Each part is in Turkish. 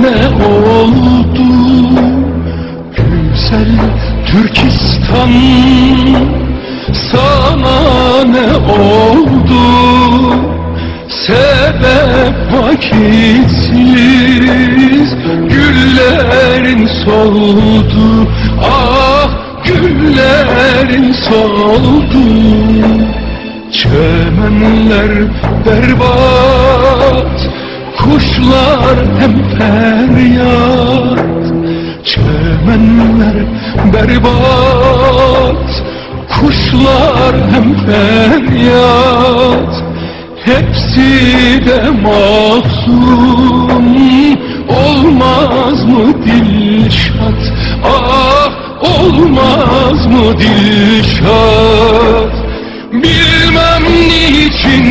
ne oldu güzel Türkistan? Sana ne oldu sebep vakitsiz? Güllerin soldu, ah güllerin soldu. Çemenler berbat, kuşlar hem feryat. Çemenler berbat, kuşlar hem feryat. Hepsi de mahzun, olmaz mı Dilşat? Ah olmaz mı Dilşat? Bilmem niçin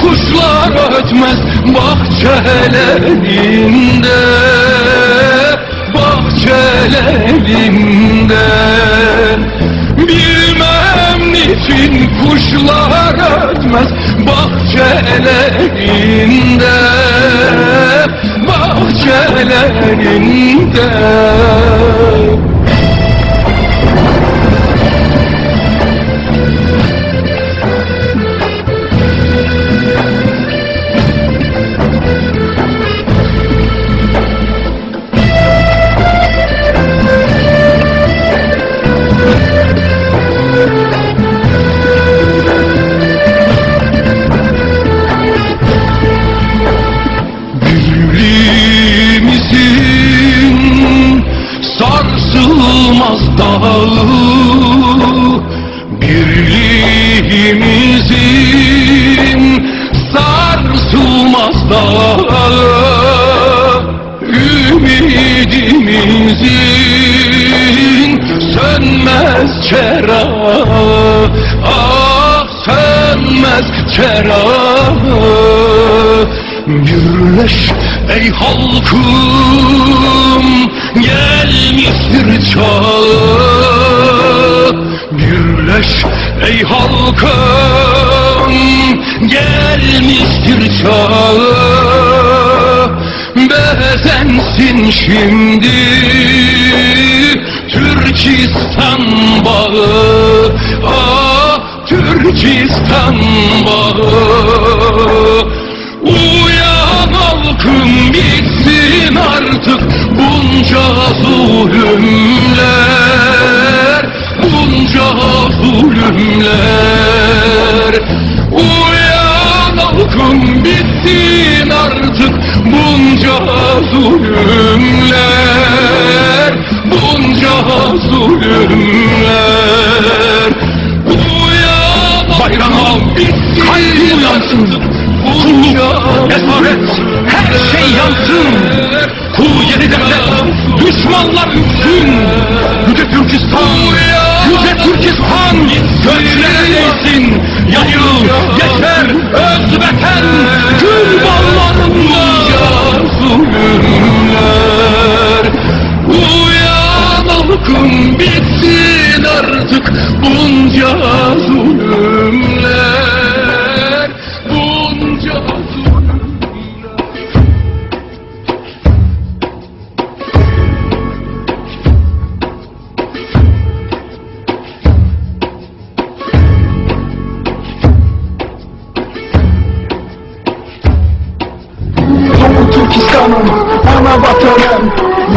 kuşlar ötmez bahçelerinde, bahçelerinde. Bilmem niçin kuşlar ötmez bahçelerinde, bahçelerinde. Sarsılmaz dağı, birliğimizin sarsılmaz dağı, ümidimizin sönmez çerağı, ah sönmez çerağı. Birleş ey halkım, gelmiştir çağı. Birleş ey halkım, gelmiştir çağı. Bezensin şimdi Türkistan bağı, ah Türkistan bağı. Uyan halkım, bitsin artık bunca zulümler, bunca zulümler. Uyan halkım, bitsin artık bunca zulümler, bunca zulümler. Uyan bayramım, kalbim uyansın. Kulluk, esaret, her şey yansın. Kul yeni devlet, düşmanlar üstün. Yüce Türkistan, yüce Türkistan, göklere değsin. Yayıl, yeşer, özbeken, gül ballarında zulümler. Uyan halkım, bitsin artık bunca zulümler. Türkistan'ım, ana vatanım,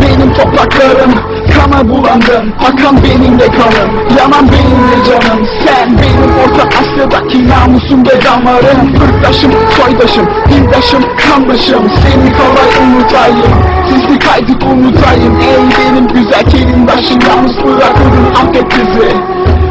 benim topraklarım, kana bulandım, akan benimle kanım, yanan benimle canım. Sen benim Orta Asya'daki namusum ve damarım, ırktaşım, soydaşım, dindaşım, kandaşım. Seni kolay unutayım, sizi kaydık unutayım. Ey benim güzel kelimdaşım, yalnız bırakırım affet bizi.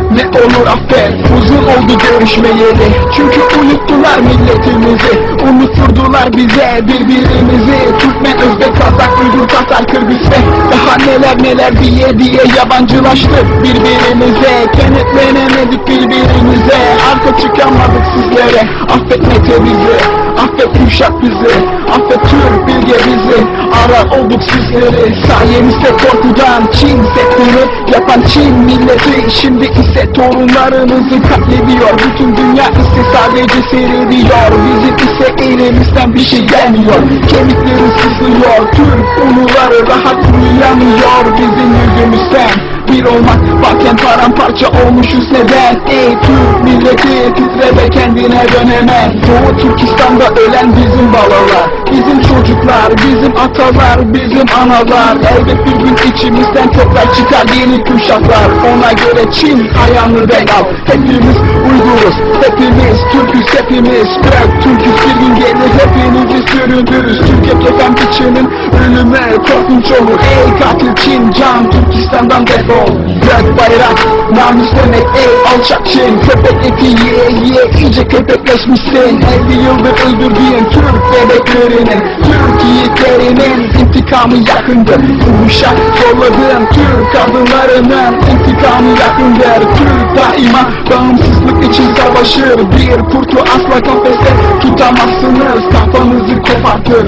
Ne olur affet, uzun oldu görüşmeyeli. Çünkü unuttular milletimizi, unutturdular bize birbirimizi. Türkmen, Özbek, Kazak, Uygur, Tatar, Kırgızistan, daha neler neler diye yabancılaştık birbirimize. Kenetlenemedik birbirimize, arka çıkamadık sizlere. Affet Mete bizi, affet Kürşat bizi, affet Türk Bilge bizi. Ara kurban olduk sizleri. Sayenizde korkudan Çin setleri yapan Çin milleti, şimdi ise torunlarınızı katlediyor. Bütün dünya ise sadece seyrediyor. Bizim ise elimizden bir şey gelmiyor. Kemikleri sızlıyor, Türk uluları rahat uyuyamıyor bizim yüzümüzden. Bir olmak varken paramparça olmuşuz neden? Ey Türk milleti, titre ve kendine dön hemen. Doğu Türkistan'da ölen bizim balalar, bizim çocuklar, bizim atalar, bizim analar. Elbet bir gün içimizden tekrar çıkar yeni kuşaklar. Ona göre Çin ayağını denk al. Hepimiz Uyguruz, hepimiz Türküz, hepimiz Gök Türküz. Bir gün gelir hepinizi süründürürüz. Türkiye kefen biçinin ölüme korkunç olur. Ey katil Çin, can Türkistan'dan defol. Gök bayrak, namus demek ey alçak Çin. Köpek eti ye iyice köpekleşmişsin. 50 yıldır öldürdüğün Türk bebeklerinin, Türk yiğitlerinin intikamı yakındır. Fuhuşa zorladığın Türk kadınlarının intikamı yakındır. Türk daima bağımsızlık için savaşır. Bir kurtu asla kafeste tutamazsınız, kafanızı kopartır.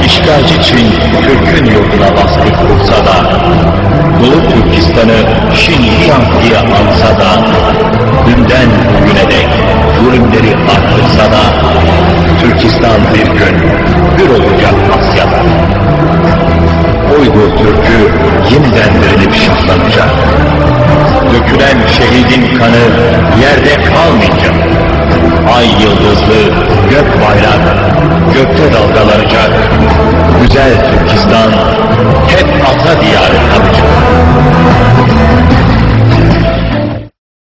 İşgalci Çin, Türk'ün yurduna baskı kursa da, Doğu Türkistan'ı Şinjan diye ansa da, dünden bugüne dek zulümleri artırsa da, Türkistan bir gün bir olacak Asya'da. Uygur Türk'ü yeniden dirilip şahlanacak. Dökülen şehidin kanı yerde kalmayacak. Ay yıldızlı gök bayrak gökte dalgalanacak. Güzel Türkistan hep ata diyarı kalacak.